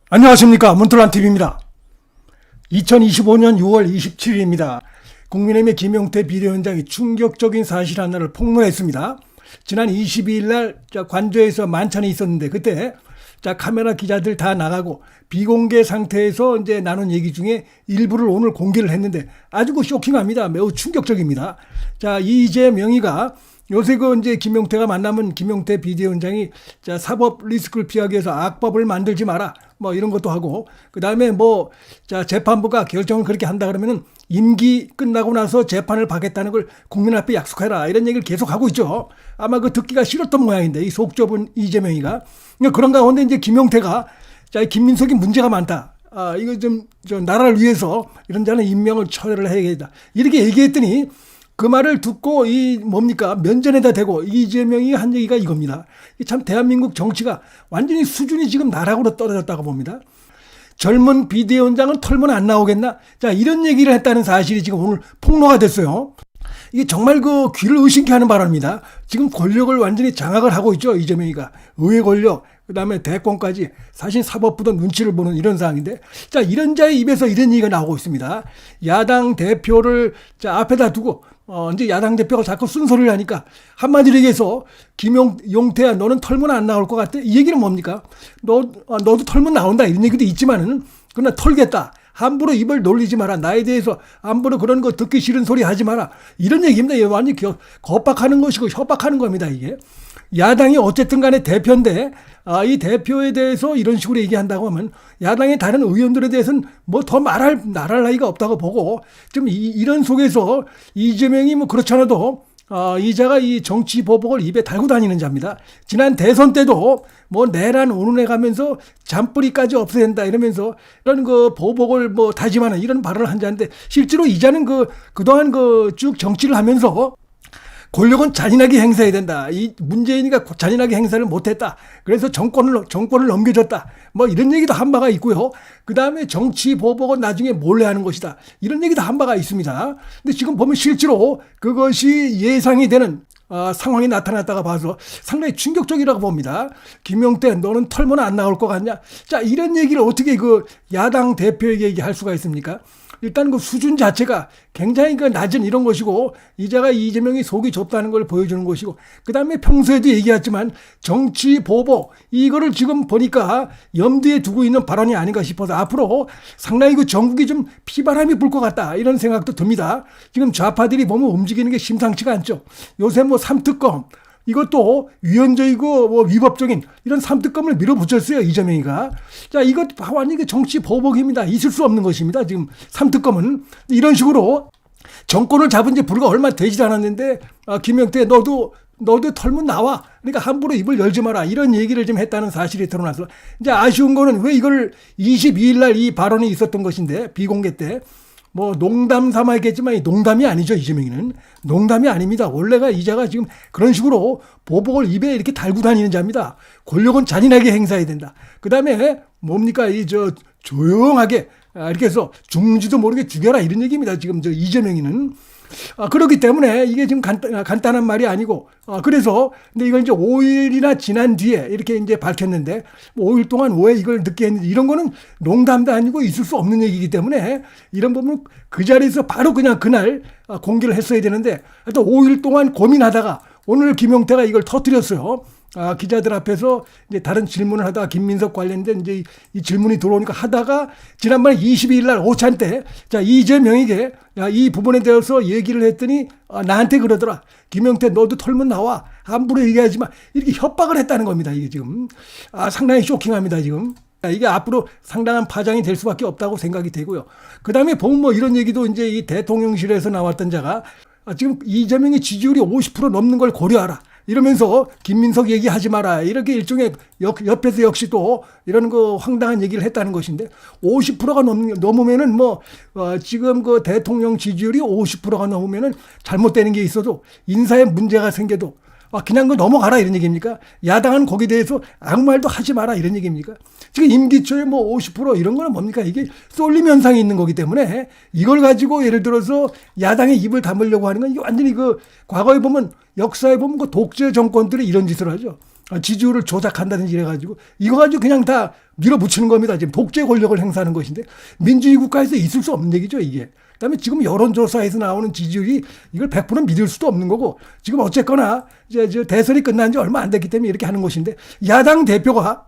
안녕하십니까, 문틀란TV입니다. 2025년 6월 27일입니다. 국민의힘의 김용태 비대위원장이 충격적인 사실 하나를 폭로했습니다. 지난 22일 날 관저에서 만찬이 있었는데 그때 카메라 기자들 다 나가고 비공개 상태에서 이제 나눈 얘기 중에 일부를 오늘 공개를 했는데 아주 쇼킹합니다. 매우 충격적입니다. 이재명이가 요새 이제 김용태가 만나면 김용태 비대위원장이 사법 리스크를 피하기 위해서 악법을 만들지 마라. 이런 것도 하고, 그 다음에 재판부가 결정을 그렇게 한다 그러면은 임기 끝나고 나서 재판을 받겠다는 걸 국민 앞에 약속해라. 이런 얘기를 계속 하고 있죠. 아마 듣기가 싫었던 모양인데, 이 속 좁은 이재명이가. 그런 가운데 이제 김용태가 김민석이 문제가 많다. 이거 나라를 위해서 이런 자는 임명을 처리를 해야겠다. 이렇게 얘기했더니 그 말을 듣고 면전에다 대고 이재명이 한 얘기가 이겁니다. 참 대한민국 정치가 완전히 수준이 지금 나락으로 떨어졌다고 봅니다. 젊은 비대위원장은 털면 안 나오겠나? 이런 얘기를 했다는 사실이 지금 오늘 폭로가 됐어요. 이게 정말 귀를 의심케 하는 발언입니다. 지금 권력을 완전히 장악을 하고 있죠, 이재명이가. 의회 권력, 그 다음에 대권까지 사실 사법부도 눈치를 보는 이런 상황인데, 이런 자의 입에서 이런 얘기가 나오고 있습니다. 야당 대표를 앞에다 두고, 이제 야당 대표가 자꾸 쓴소리를 하니까 한마디로 얘기해서 김용태야 너는 털면 안 나올 것 같아? 이 얘기는 뭡니까? 너도 털면 나온다 이런 얘기도 있지만은 그러나 털겠다. 함부로 입을 놀리지 마라. 나에 대해서 함부로 그런 거 듣기 싫은 소리 하지 마라. 이런 얘기입니다. 이게 완전히 겁박하는 것이고 협박하는 겁니다. 이게. 야당이 어쨌든 간에 대표인데 이 대표에 대해서 이런 식으로 얘기한다고 하면 야당의 다른 의원들에 대해서는 더 말할 나위가 없다고 보고 좀 이런 속에서 이재명이 그렇지 않아도 이자가 이 정치 보복을 입에 달고 다니는 자입니다. 지난 대선 때도 내란 오는해 가면서 잔뿌리까지 없애야 된다 이러면서 이런 보복을 다짐하는 이런 발언을 한 자인데 실제로 이자는 그동안 쭉 정치를 하면서 권력은 잔인하게 행사해야 된다. 이 문재인이가 잔인하게 행사를 못했다. 그래서 정권을 넘겨줬다. 이런 얘기도 한 바가 있고요. 그 다음에 정치 보복은 나중에 몰래 하는 것이다. 이런 얘기도 한 바가 있습니다. 근데 지금 보면 실제로 그것이 예상이 되는 상황이 나타났다가 봐서 상당히 충격적이라고 봅니다. 김용태 너는 털면 안 나올 것 같냐? 이런 얘기를 어떻게 야당 대표에게 얘기할 수가 있습니까? 일단 수준 자체가 굉장히 낮은 이런 것이고 이재명이 속이 좁다는 걸 보여주는 것이고 그 다음에 평소에도 얘기했지만 정치 보복 이거를 지금 보니까 염두에 두고 있는 발언이 아닌가 싶어서 앞으로 상당히 전국이 좀 피바람이 불 것 같다 이런 생각도 듭니다. 지금 좌파들이 보면 움직이는 게 심상치가 않죠. 요새 3특검 이것도 위헌적이고 위법적인 이런 3특검을 밀어붙였어요, 이재명이가. 이것 완전히 정치 보복입니다. 있을 수 없는 것입니다. 지금 3특검은 이런 식으로 정권을 잡은 지 불과 얼마 되지 않았는데 김용태 너도 털면 나와. 그러니까 함부로 입을 열지 마라. 이런 얘기를 좀 했다는 사실이 드러나서 이제 아쉬운 거는 왜 이걸 22일 날 이 발언이 있었던 것인데 비공개 때 농담 삼아 했겠지만 농담이 아니죠. 이재명이는 농담이 아닙니다. 원래가 이자가 지금 그런 식으로 보복을 입에 이렇게 달고 다니는 자입니다. 권력은 잔인하게 행사해야 된다. 그 다음에 뭡니까 조용하게 이렇게 해서 죽는지도 모르게 죽여라 이런 얘기입니다. 지금 이재명이는. 그렇기 때문에 이게 지금 간단한 말이 아니고, 그래서, 근데 이걸 이제 5일이나 지난 뒤에 이렇게 이제 밝혔는데, 5일 동안 왜 이걸 늦게 했는지, 이런 거는 농담도 아니고 있을 수 없는 얘기이기 때문에, 이런 부분은 그 자리에서 바로 그냥 그날 공개를 했어야 되는데, 하여튼 5일 동안 고민하다가, 오늘 김용태가 이걸 터뜨렸어요. 기자들 앞에서 이제 다른 질문을 하다가 김민석 관련된 이제 이 질문이 들어오니까 하다가 지난번에 22일 날 오찬 때 이재명에게 이 부분에 대해서 얘기를 했더니 나한테 그러더라. 김용태 너도 털면 나와. 함부로 얘기하지 마. 이렇게 협박을 했다는 겁니다. 이게 지금. 상당히 쇼킹합니다. 지금. 이게 앞으로 상당한 파장이 될 수밖에 없다고 생각이 되고요. 그 다음에 보면 이런 얘기도 이제 이 대통령실에서 나왔던 자가 지금 이재명의 지지율이 50% 넘는 걸 고려하라. 이러면서 김민석 얘기하지 마라. 이렇게 일종의 옆에서 역시 또 이런 황당한 얘기를 했다는 것인데 50%가 넘으면은 지금 대통령 지지율이 50%가 넘으면은 잘못되는 게 있어도 인사에 문제가 생겨도 그냥 넘어가라 이런 얘기입니까? 야당은 거기에 대해서 아무 말도 하지 마라 이런 얘기입니까? 지금 임기 초에 50% 이런 거는 뭡니까? 이게 쏠림 현상이 있는 거기 때문에 이걸 가지고 예를 들어서 야당의 입을 다물려고 하는 건 이게 완전히 과거에 보면 역사에 보면 독재 정권들이 이런 짓을 하죠. 지지율을 조작한다든지 이래가지고 이거 가지고 그냥 다 밀어붙이는 겁니다. 지금 독재 권력을 행사하는 것인데 민주주의 국가에서 있을 수 없는 얘기죠, 이게. 그다음에 지금 여론조사에서 나오는 지지율이 이걸 100% 믿을 수도 없는 거고 지금 어쨌거나 이제 대선이 끝난 지 얼마 안 됐기 때문에 이렇게 하는 것인데 야당 대표가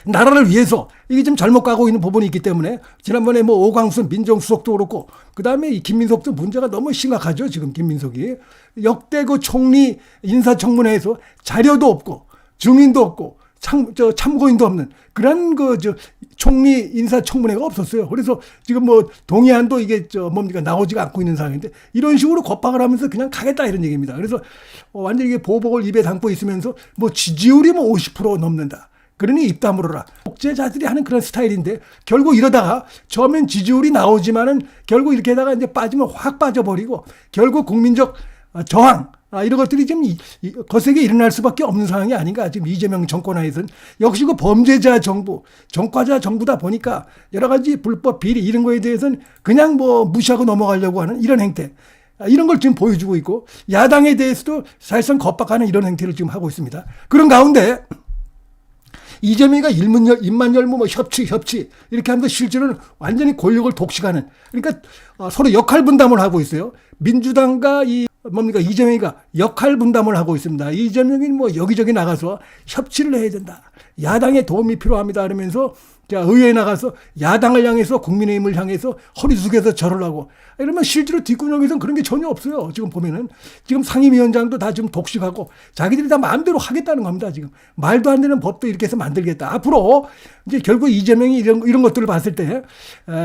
나라를 위해서 이게 좀 잘못 가고 있는 부분이 있기 때문에 지난번에 뭐 오광수 민정수석도 그렇고 그다음에 이 김민석도 문제가 너무 심각하죠. 지금 김민석이 역대 그 총리 인사청문회에서 자료도 없고 증인도 없고 참고인도 없는 그런 총리 인사청문회가 없었어요. 그래서 지금 뭐 동의안도 이게 나오지가 않고 있는 상황인데 이런 식으로 겁박을 하면서 그냥 가겠다 이런 얘기입니다. 그래서 완전히 이게 보복을 입에 담고 있으면서 뭐 지지율이 뭐 50% 넘는다. 그러니 입 다물어라. 독재자들이 하는 그런 스타일인데 결국 이러다가 처음엔 지지율이 나오지만은 결국 이렇게 하다가 이제 빠지면 확 빠져버리고 결국 국민적 저항 이런 것들이 좀 거세게 일어날 수밖에 없는 상황이 아닌가. 지금 이재명 정권 하에서는 역시 그 범죄자 정부, 전과자 정부다 보니까 여러 가지 불법 비리 이런 거에 대해서는 그냥 뭐 무시하고 넘어가려고 하는 이런 행태. 이런 걸 지금 보여주고 있고 야당에 대해서도 사실상 겁박하는 이런 행태를 지금 하고 있습니다. 그런 가운데 이재명이가 입만 열면 뭐 협치 이렇게 하면서 실제로는 완전히 권력을 독식하는 그러니까 서로 역할 분담을 하고 있어요. 민주당과 이재명이가 역할 분담을 하고 있습니다. 이재명이 뭐 여기저기 나가서 협치를 해야 된다. 야당의 도움이 필요합니다. 그러면서 의회에 나가서 야당을 향해서 국민의힘을 향해서 허리 숙여서 절을 하고 이러면 실제로 뒷구녕에서는 그런 게 전혀 없어요. 지금 보면은 지금 상임위원장도 다 지금 독식하고 자기들이 다 마음대로 하겠다는 겁니다. 지금 말도 안 되는 법도 이렇게 해서 만들겠다. 앞으로 이제 결국 이재명이 이런 것들을 봤을 때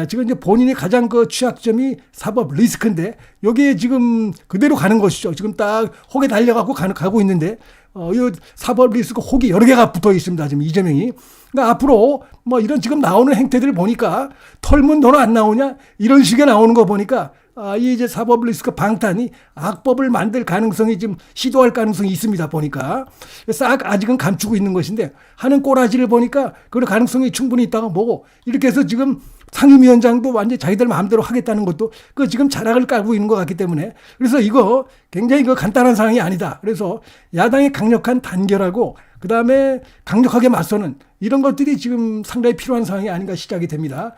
지금 이제 본인이 가장 그 취약점이 사법 리스크인데 여기에 지금 그대로 가는 것이죠. 지금 딱 혹에 달려가고 가고 있는데 이 사법 리스크 혹이 여러 개가 붙어 있습니다. 지금 이재명이. 그러니까 앞으로 뭐 이런 지금 나오는 행태들을 보니까 털문 너는 안 나오냐 이런 식의 나오는 거 보니까 이 이제 사법 리스크 방탄이 악법을 만들 가능성이 지금 시도할 가능성이 있습니다. 보니까 싹 아직은 감추고 있는 것인데 하는 꼬라지를 보니까 그런 가능성이 충분히 있다고 보고 이렇게 해서 지금 상임위원장도 완전히 자기들 마음대로 하겠다는 것도 그 지금 자락을 깔고 있는 것 같기 때문에 그래서 이거 굉장히 간단한 상황이 아니다. 그래서 야당의 강력한 단결하고 그 다음에 강력하게 맞서는 이런 것들이 지금 상당히 필요한 상황이 아닌가 시작이 됩니다.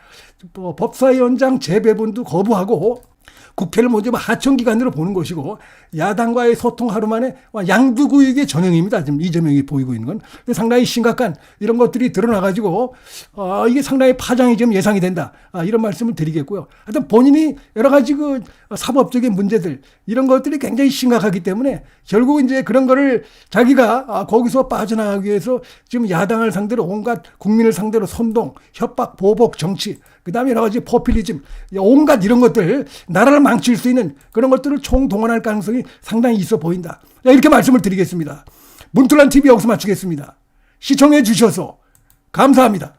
법사위원장 재배분도 거부하고 국회를 먼저 하청기관으로 보는 것이고 야당과의 소통 하루 만에 양두구육의 전형입니다. 지금 이재명이 보이고 있는 건. 상당히 심각한 이런 것들이 드러나가지고 이게 상당히 파장이 지금 예상이 된다. 이런 말씀을 드리겠고요. 하여튼 본인이 여러 가지 그 사법적인 문제들 이런 것들이 굉장히 심각하기 때문에 결국 이제 그런 거를 자기가 거기서 빠져나가기 위해서 지금 야당을 상대로 온갖 국민을 상대로 선동, 협박, 보복, 정치 그다음에 여러 가지 포퓰리즘 온갖 이런 것들 나라를 망칠 수 있는 그런 것들을 총동원할 가능성이 상당히 있어 보인다. 이렇게 말씀을 드리겠습니다. 문틀란 TV 여기서 마치겠습니다. 시청해 주셔서 감사합니다.